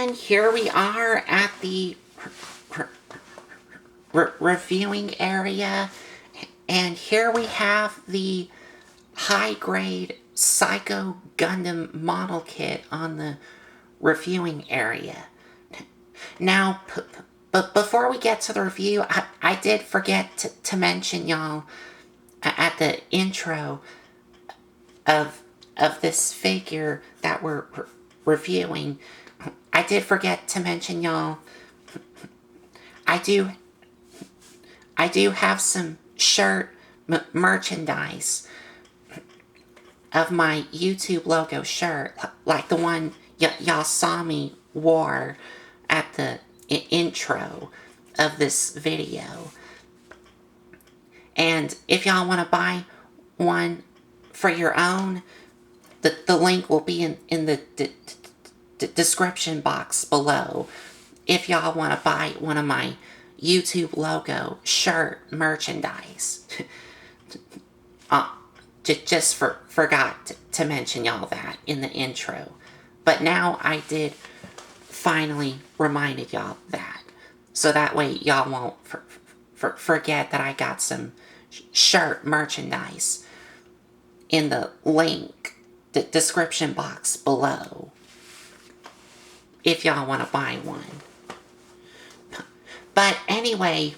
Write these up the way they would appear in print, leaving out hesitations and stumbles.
gentlemen, here we are at the reviewing area, and here we have the high-grade Psycho Gundam model kit on the reviewing area. Now, but before we get to the review, I did forget to mention y'all at the intro of this figure that we're reviewing. I did forget to mention y'all, I do have some shirt merchandise of my YouTube logo shirt, like the one y'all saw me wore at the intro of this video. And if y'all want to buy one for your own, the link will be in the description box below. If y'all want to buy one of my YouTube logo shirt merchandise. Just forgot to mention y'all that in the intro. But now I did finally reminded y'all that. So that way y'all won't forget that I got some shirt merchandise in the link, the description box below. If y'all want to buy one. But anyway,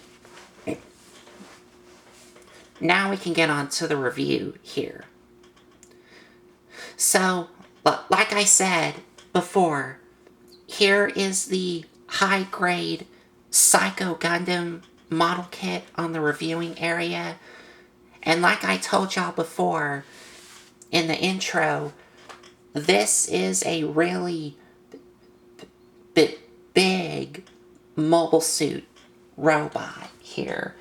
now we can get on to the review here. So, like I said before, here is the high-grade Psycho Gundam model kit on the reviewing area. And like I told y'all before in the intro, this is a really big mobile suit robot here.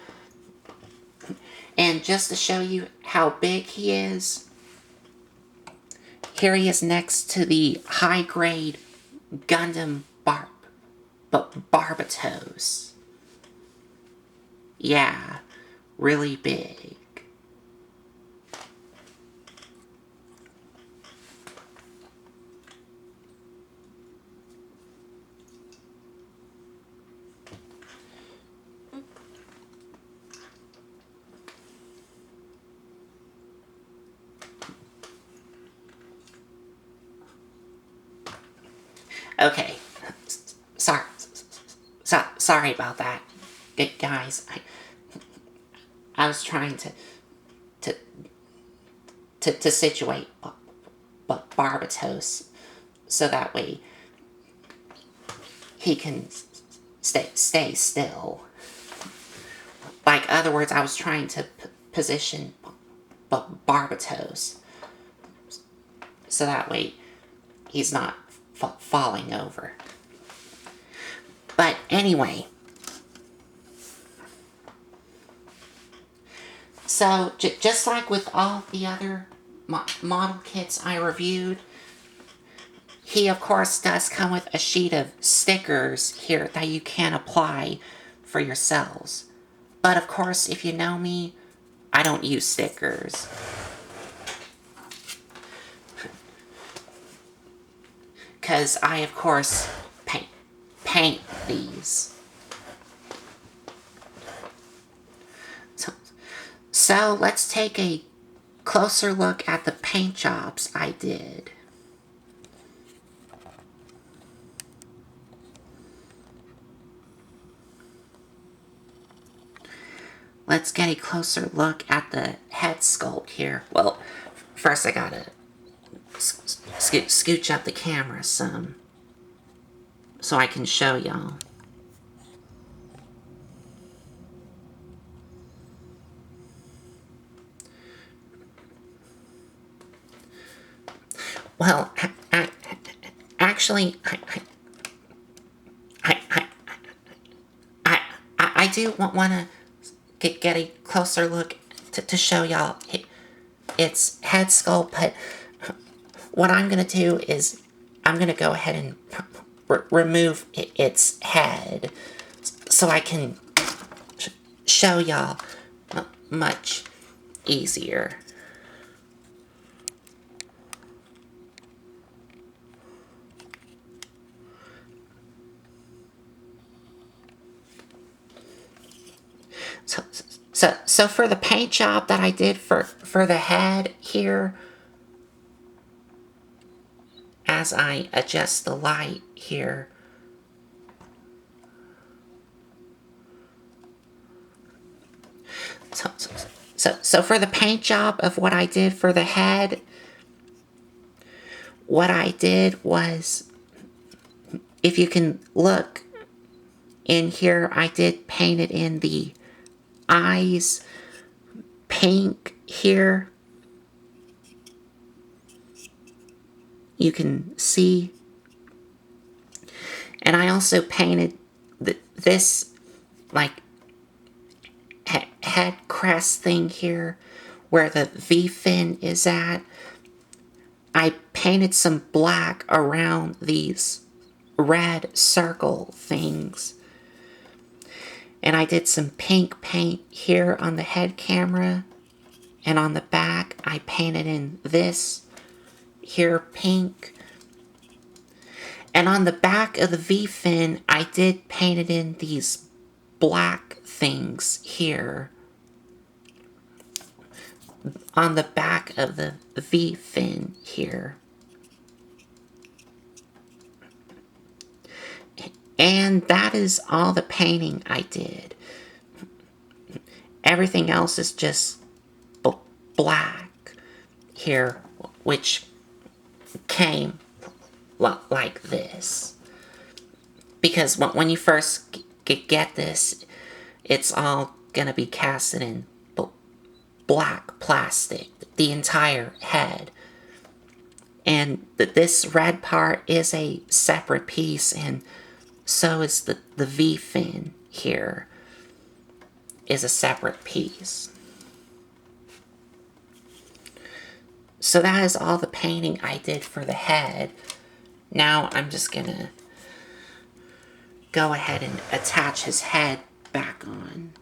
And just to show you how big he is, here he is next to the high-grade Gundam Barbatos. Yeah, really big. Okay, sorry about that, guys. I was trying to situate Barbatos so that way he can stay still. Like, other words, I was trying to position Barbatos so that way he's not falling over. But anyway, so just like with all the other model kits I reviewed, he of course does come with a sheet of stickers here that you can apply for yourselves. But of course, if you know me, I don't use stickers. Because I, of course, paint these. So let's take a closer look at the paint jobs I did. Let's get a closer look at the head sculpt here. Well, first I gotta scooch up the camera some so I can show y'all. Well, actually, I do want to get a closer look to show y'all its head sculpt, but what I'm going to do is I'm going to go ahead and remove its head so I can show y'all much easier. So for the paint job that I did for the head here, as I adjust the light here, so for the paint job of what I did for the head, what I did was, if you can look in here, I did paint it in the eyes pink here. You can see. And I also painted this, like, head crest thing here, where the V fin is at. I painted some black around these red circle things. And I did some pink paint here on the head camera. And on the back, I painted in this here pink. And on the back of the V-fin, I did paint it in these black things here. On the back of the V-fin here. And that is all the painting I did. Everything else is just black here, which came like this. Because when you first get this, it's all gonna be casted in black plastic, the entire head. And this red part is a separate piece, and so is the V-fin here is a separate piece. So that is all the painting I did for the head. Now I'm just gonna go ahead and attach his head back on.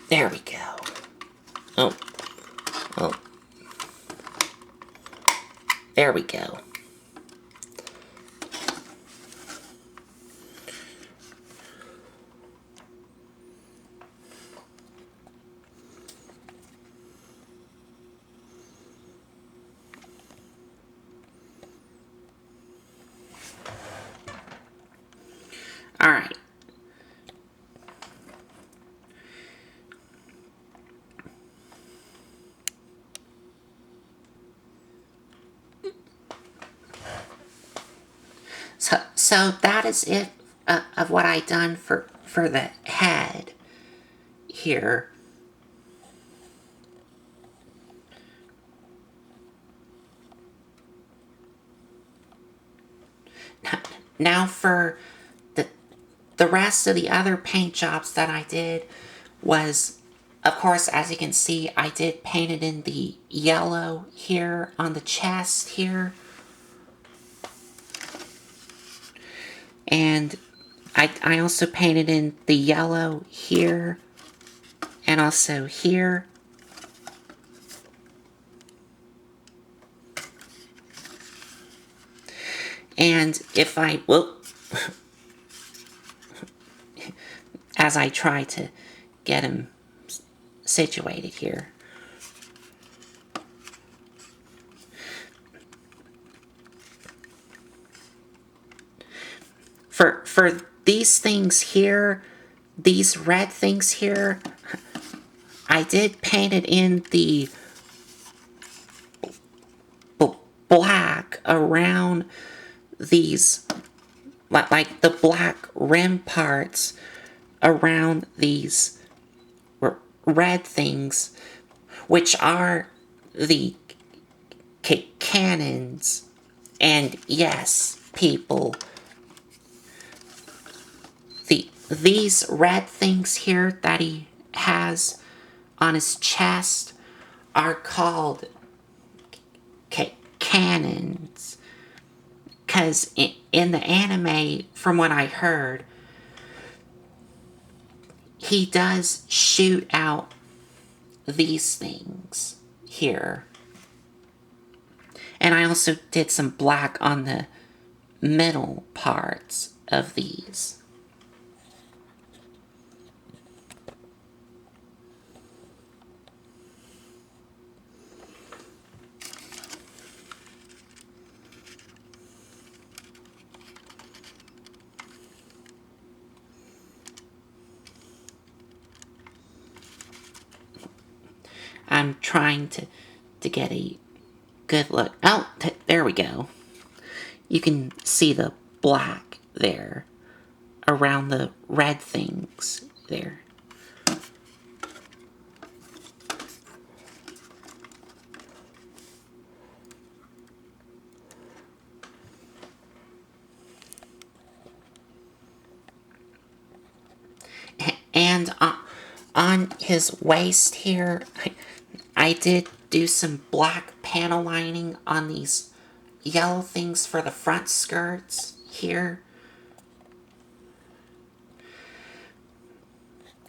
There we go. Oh. There we go. All right. So that is it of what I done for the head here. Now for the rest of the other paint jobs that I did was, of course, as you can see, I did paint it in the yellow here on the chest here. And I also painted in the yellow here and also here. And if I, as I try to get him situated here. For these things here, these red things here, I did paint it in the black around these, like the black rim parts around these red things, which are the cannons. And yes, people, these red things here that he has on his chest are called cannons. Because in the anime, from what I heard, he does shoot out these things here. And I also did some black on the middle parts of these. I'm trying to get a good look. Oh, there we go. You can see the black there around the red things there. And on his waist here, I did do some black panel lining on these yellow things for the front skirts here.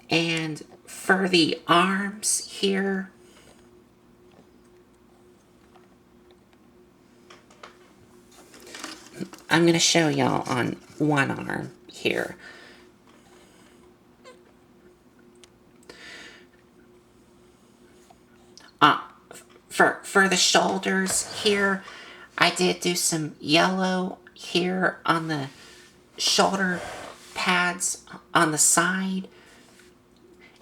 And for the arms here, I'm going to show y'all on one arm here. For the shoulders here, I did do some yellow here on the shoulder pads on the side.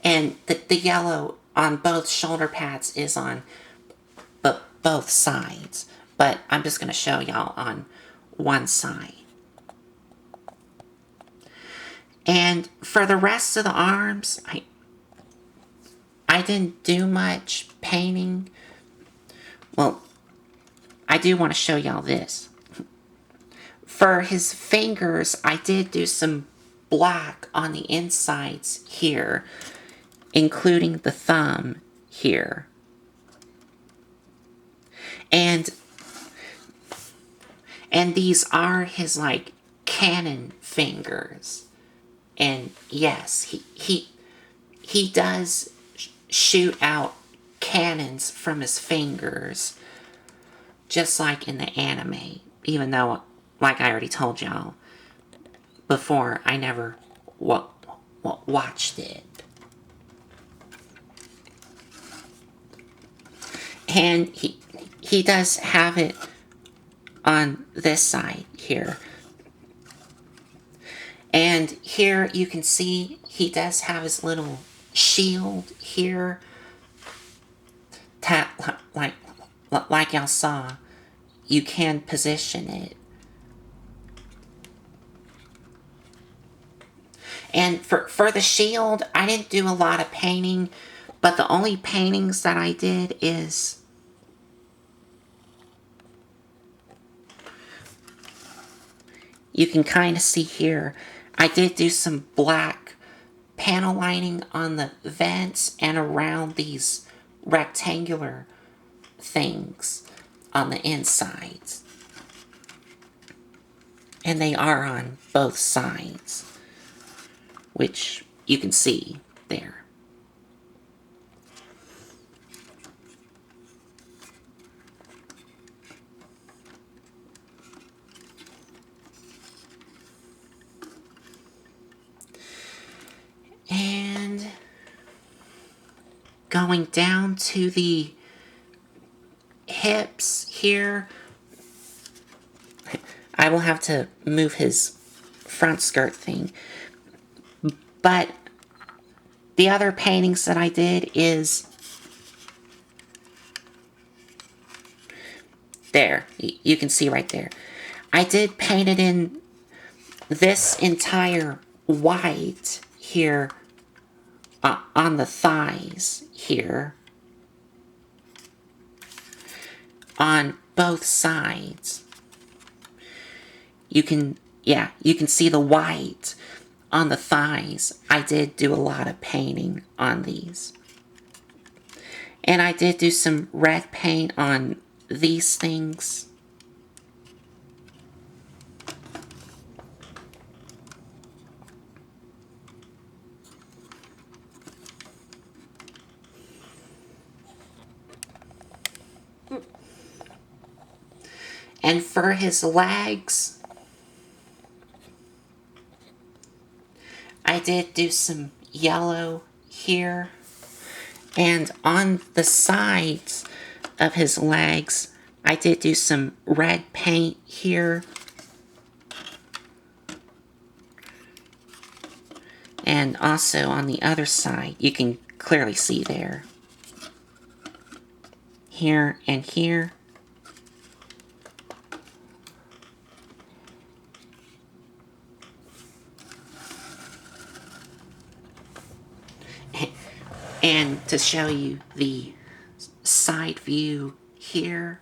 And the yellow on both shoulder pads is on both sides. But I'm just going to show y'all on one side. And for the rest of the arms, I didn't do much painting. Well, I do want to show y'all this. For his fingers, I did do some black on the insides here, including the thumb here. And these are his, like, cannon fingers. And yes, he does shoot out cannons from his fingers, just like in the anime, even though, like I already told y'all before, I never watched it. And he does have it on this side here. And here you can see he does have his little shield here. Like y'all saw, you can position it. And for the shield, I didn't do a lot of painting, but the only paintings that I did is you can kind of see here, I did do some black panel lining on the vents and around these rectangular things on the insides. And they are on both sides, which you can see there. And going down to the hips here, I will have to move his front skirt thing. But the other paintings that I did is there. You can see right there. I did paint it in this entire white here on the thighs here. On both sides. You can see the white on the thighs. I did do a lot of painting on these. And I did do some red paint on these things. And for his legs, I did do some yellow here. And on the sides of his legs, I did do some red paint here. And also on the other side, you can clearly see there. Here and here. And to show you the side view here.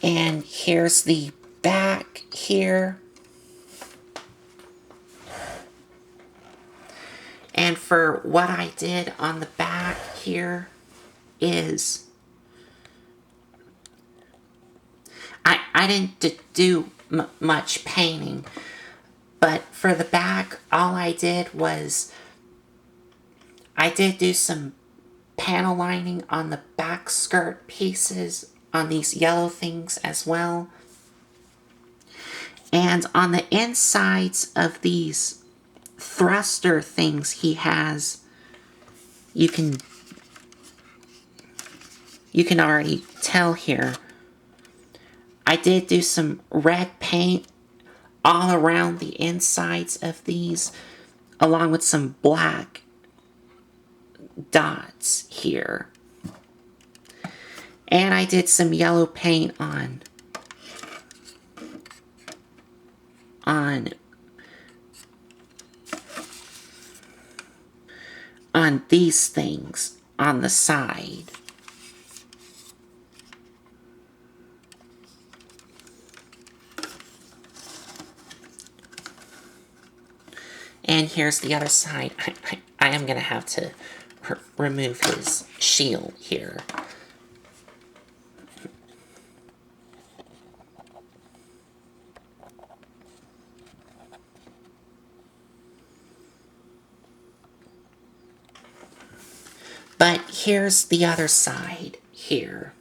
And here's the back here. And for what I did on the back here is I didn't do much painting, but for the back, all I did was I did do some panel lining on the back skirt pieces on these yellow things as well. And on the insides of these thruster things he has, you can already tell here. I did do some red paint all around the insides of these, along with some black dots here. And I did some yellow paint on these things on the side. And here's the other side. I am going to have to remove his shield here. But here's the other side here.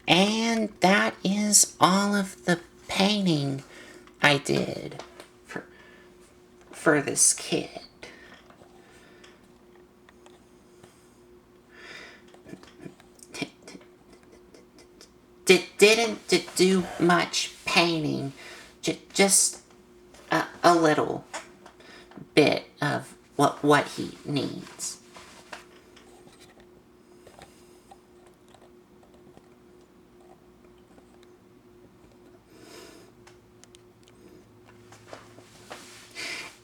And that is all of the painting I did for this kit. Didn't do much painting, just a little bit of what he needs.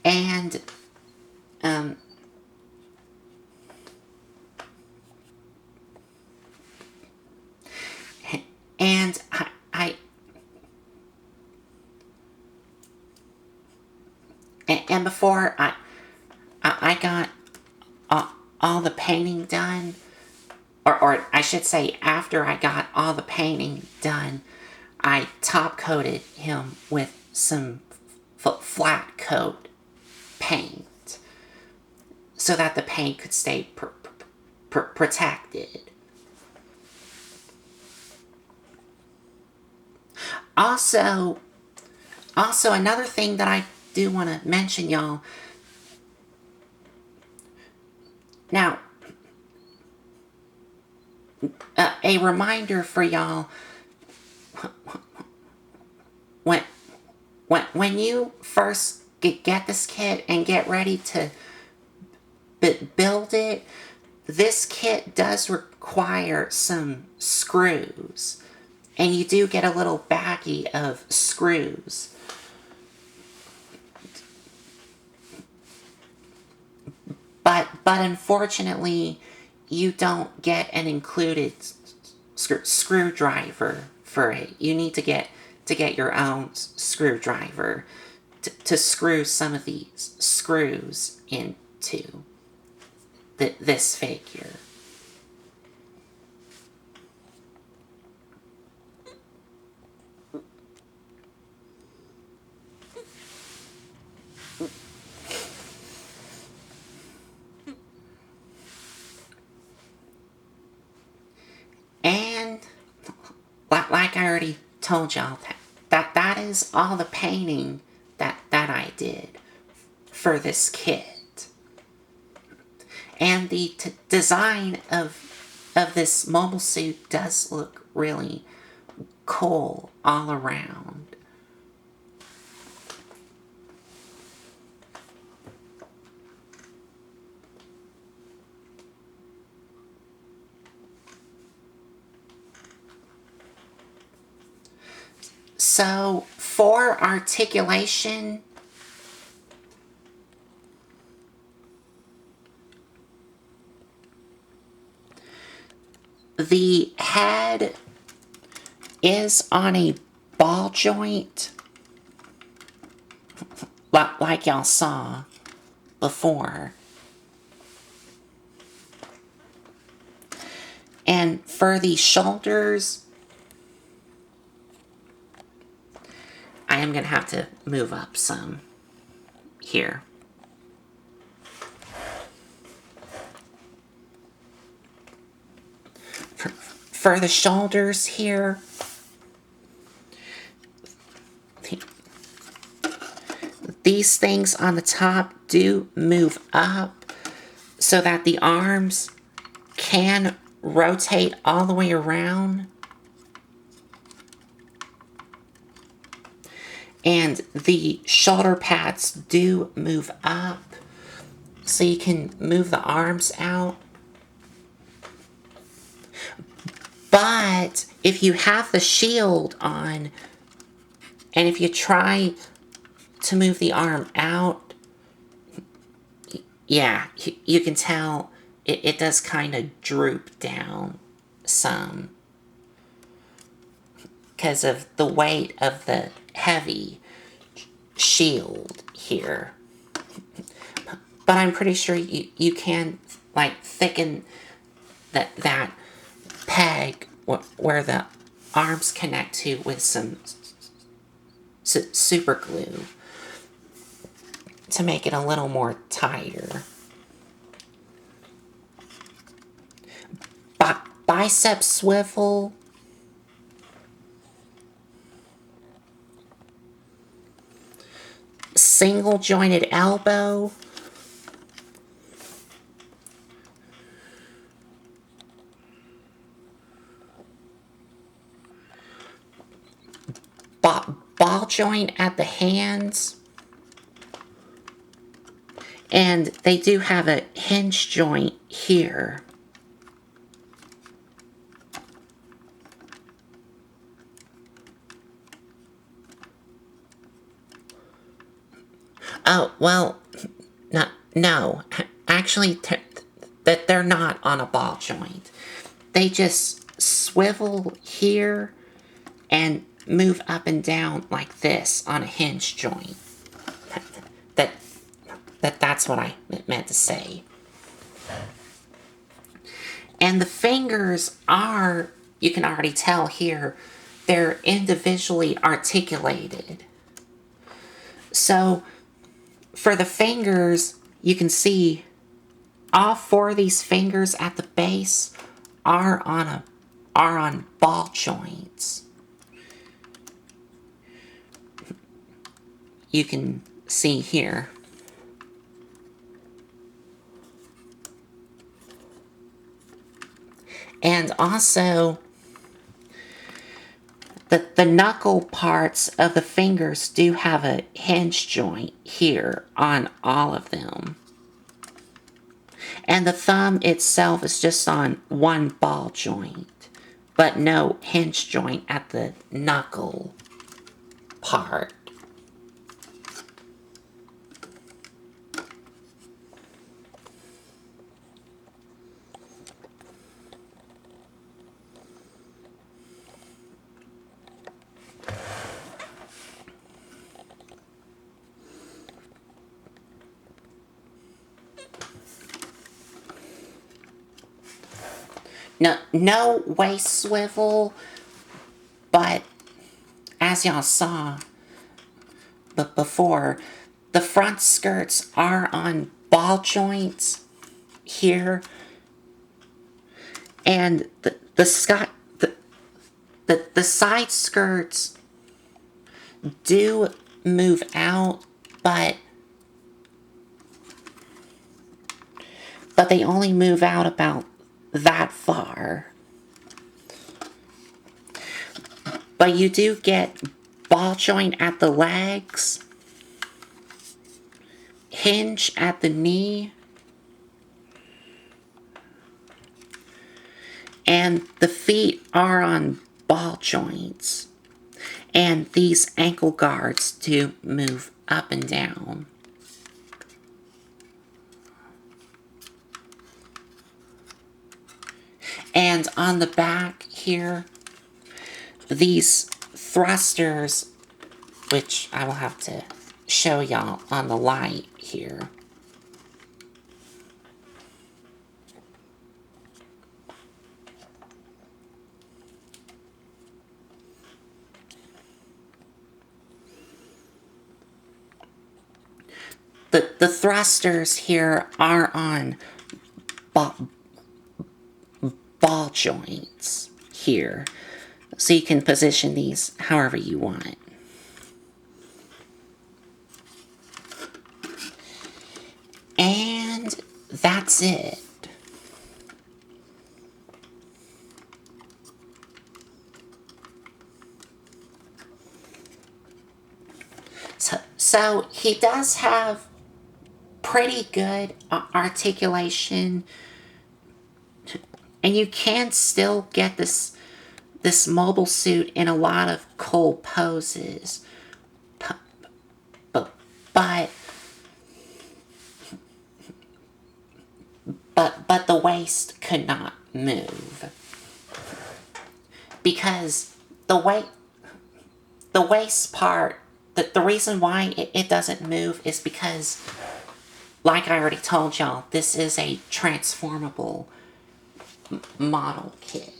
And and before I got all the painting done, or I should say after I got all the painting done, I top coated him with some flat coat paint so that the paint could stay protected. Also, another thing that I do want to mention, y'all. Now, a reminder for y'all. When you first get this kit and get ready to build it, this kit does require some screws. And you do get a little baggie of screws. But unfortunately, you don't get an included screwdriver for it. You need to get your own screwdriver to screw some of these screws into this figure. And like I already told y'all, that is all the painting that I did for this kit. And the design of this mobile suit does look really cool all around. So, for articulation, the head is on a ball joint, like y'all saw before. And for the shoulders, I am going to have to move up some here. For the shoulders here, these things on the top do move up so that the arms can rotate all the way around. And the shoulder pads do move up so you can move the arms out. But if you have the shield on, and if you try to move the arm out, yeah, you can tell it does kind of droop down some because of the weight of the heavy shield here. But I'm pretty sure you can, like, thicken that peg where the arms connect to with some super glue to make it a little more tighter. Bicep swivel. Single jointed elbow. Ball joint at the hands. And they do have a hinge joint here. Oh, well, no. Actually, that they're not on a ball joint. They just swivel here and move up and down like this on a hinge joint. That's what I meant to say. And the fingers are, you can already tell here, they're individually articulated. So, for the fingers, you can see all four of these fingers at the base are on ball joints. You can see here. And also, the knuckle parts of the fingers do have a hinge joint here on all of them. And the thumb itself is just on one ball joint, but no hinge joint at the knuckle part. No waist swivel, but as y'all saw before, the front skirts are on ball joints here, and the side skirts do move out, but they only move out about that far. But you do get ball joint at the legs, hinge at the knee, and the feet are on ball joints. And these ankle guards do move up and down. And on the back here, these thrusters, which I will have to show y'all on the light here. The thrusters here are on ball joints here. So you can position these however you want. And that's it. So he does have pretty good articulation, and you can still get this mobile suit in a lot of cool poses, but the waist could not move because the waist part. The reason why it doesn't move is because, like I already told y'all, this is a transformable model kit.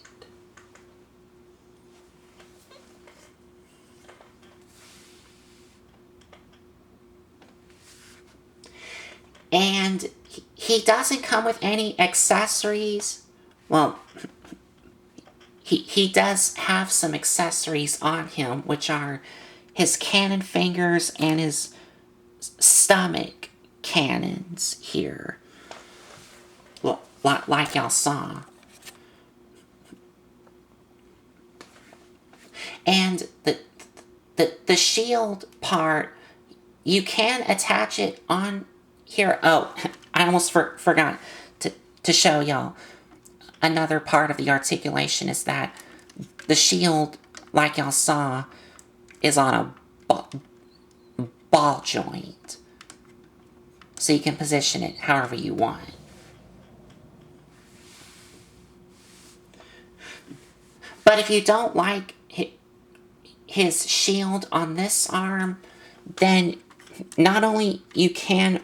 And he doesn't come with any accessories. Well, he does have some accessories on him, which are his cannon fingers and his stomach cannons here. Like y'all saw. And the shield part, you can attach it on here. Oh, I almost forgot to show y'all. Another part of the articulation is that the shield, like y'all saw, is on a ball joint. So you can position it however you want. But if you don't like his shield on this arm, then not only you can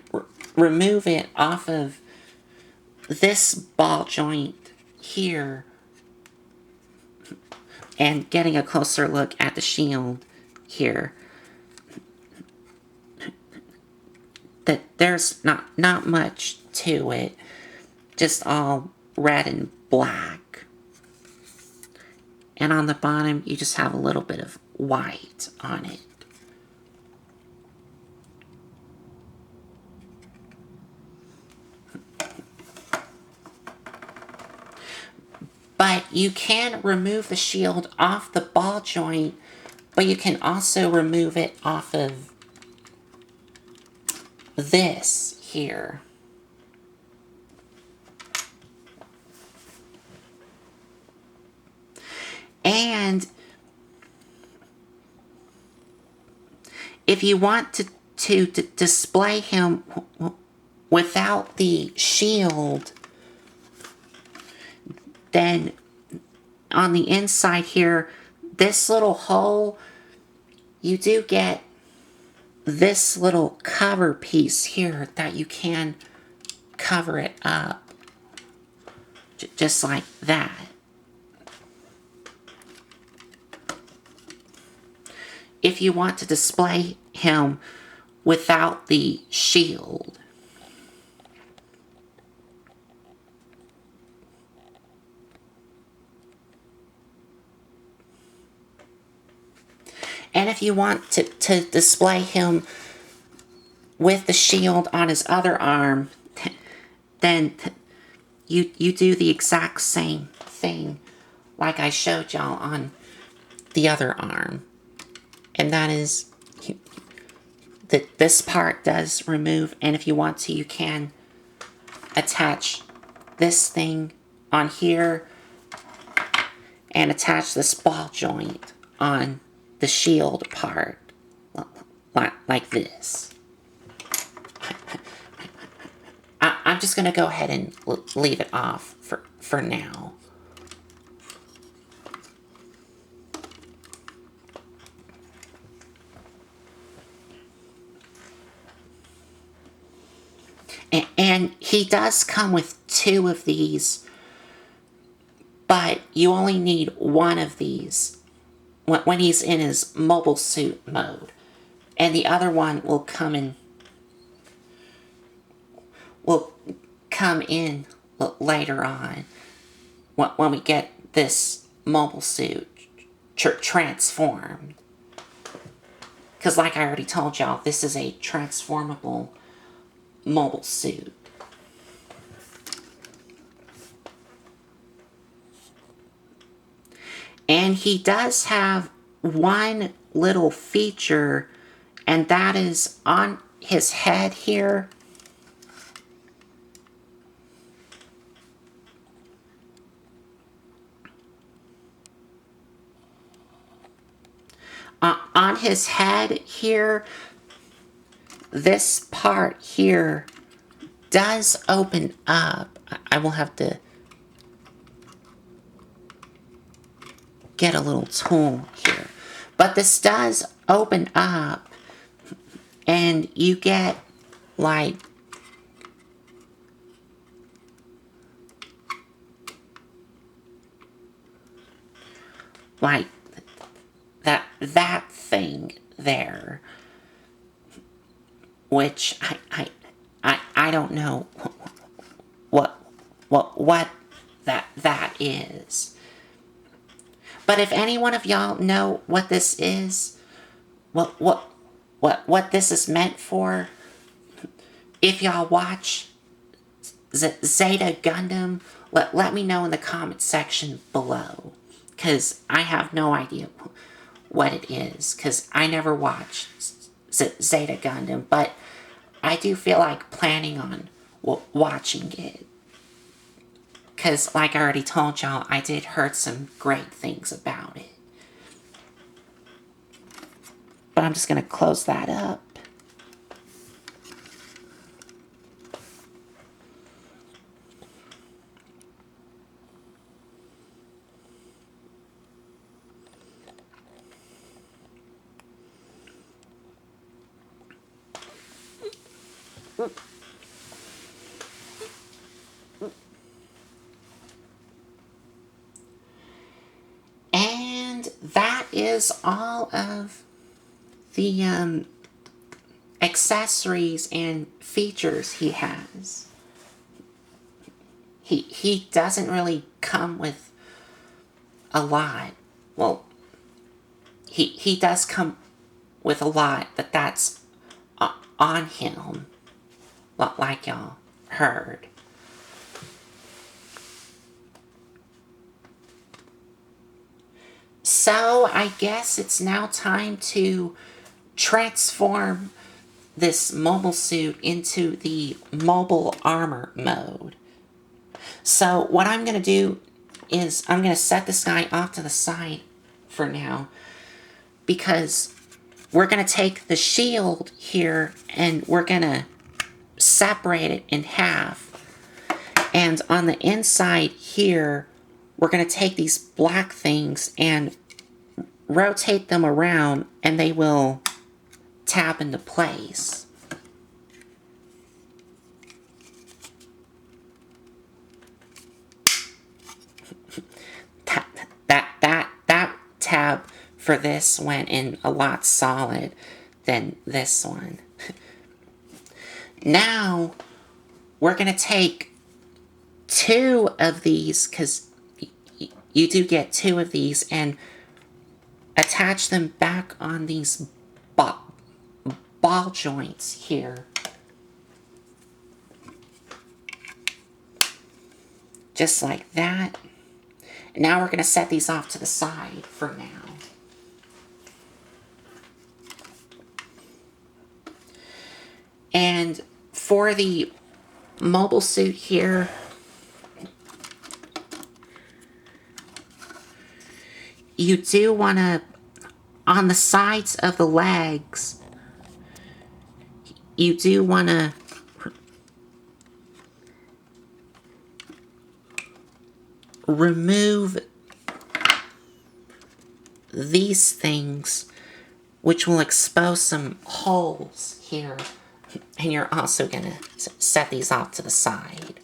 remove it off of this ball joint here, and getting a closer look at the shield here, that there's not much to it, just all red and black. And on the bottom, you just have a little bit of white on it. But you can remove the shield off the ball joint, but you can also remove it off of this here. if you want to display him without the shield, then on the inside here, this little hole, you do get this little cover piece here that you can cover it up. Just like that. If you want to display him without the shield. And if you want to display him with the shield on his other arm, then you do the exact same thing like I showed y'all on the other arm. And that is that this part does remove, and if you want to, you can attach this thing on here and attach this ball joint on the shield part, like this. I'm just going to go ahead and leave it off for now. And he does come with 2 of these, but you only need 1 of these when he's in his mobile suit mode. And the other one will come in later on when we get this mobile suit transformed. Because like I already told y'all, this is a transformable mobile suit. And he does have one little feature, and that is on his head here. On his head here, this part here does open up. I will have to get a little tool here. But this does open up, and you get like that thing there, which I don't know what that is. But if any one of y'all know what this is, what this is meant for, if y'all watch Zeta Gundam, let me know in the comment section below, because I have no idea what it is, because I never watched Zeta Gundam, but I do feel like planning on watching it. Because, like I already told y'all, I did heard some great things about it. But I'm just going to close that up. And that is all of the accessories and features he has. He doesn't really come with a lot. Well, he does come with a lot, but that's on him, like y'all heard. So, I guess it's now time to transform this mobile suit into the mobile armor mode. So, what I'm going to do is I'm going to set this guy off to the side for now, because we're going to take the shield here and we're going to separate it in half. And on the inside here, we're going to take these black things and rotate them around and they will tap into place. That tab for this went in a lot solid than this one. Now, we're going to take 2 of these, because you do get 2 of these, and attach them back on these ball joints here. Just like that. Now we're going to set these off to the side for now. And for the mobile suit here, you do want to, on the sides of the legs, you do want to remove these things, which will expose some holes here. And you're also going to set these off to the side.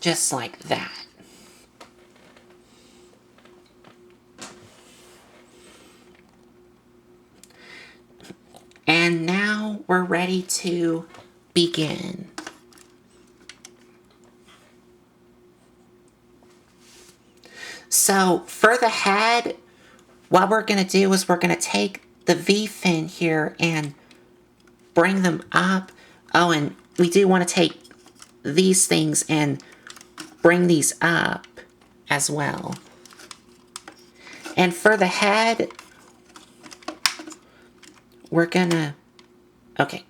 Just like that. And now we're ready to begin. So for the head, what we're going to do is we're going to take the V-fin here and bring them up. Oh, and we do want to take these things and bring these up as well. And for the head, we're gonna, okay.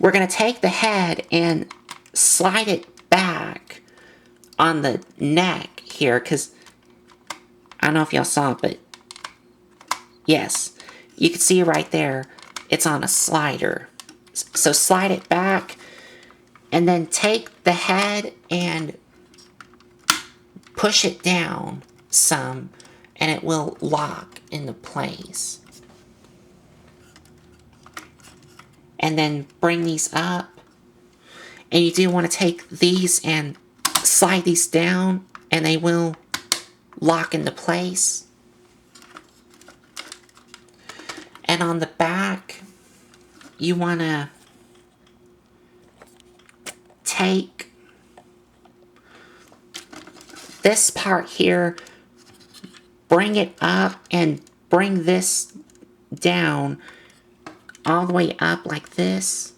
We're gonna take the head and slide it back on the neck here, because I don't know if y'all saw it, but yes, you can see right there, it's on a slider. So slide it back, and then take the head and push it down some, and it will lock into place. And then bring these up. And you do want to take these and slide these down, and they will lock into place. And on the back, you want to take this part here, bring it up, and bring this down all the way up like this.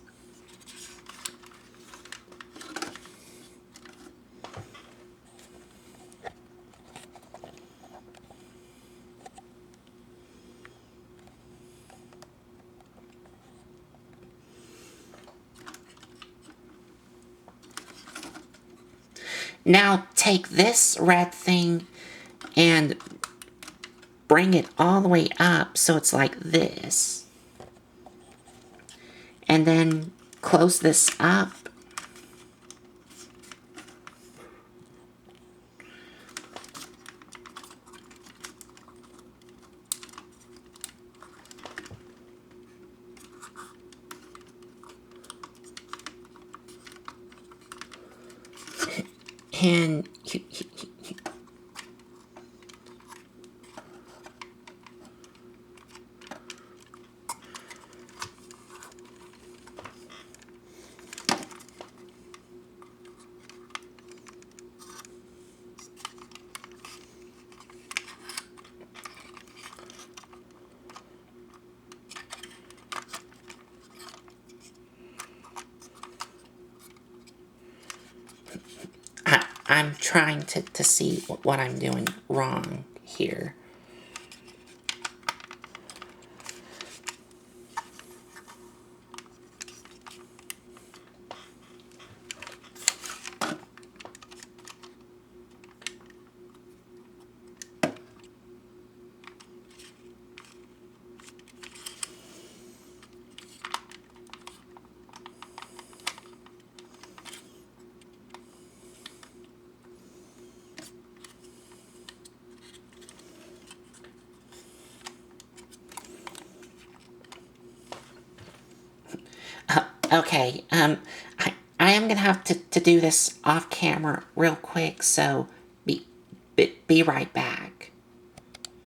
Now take this red thing and bring it all the way up so it's like this. And then close this up. And I'm trying to see what I'm doing wrong here. Okay, I am gonna have to do this off camera real quick, so be right back.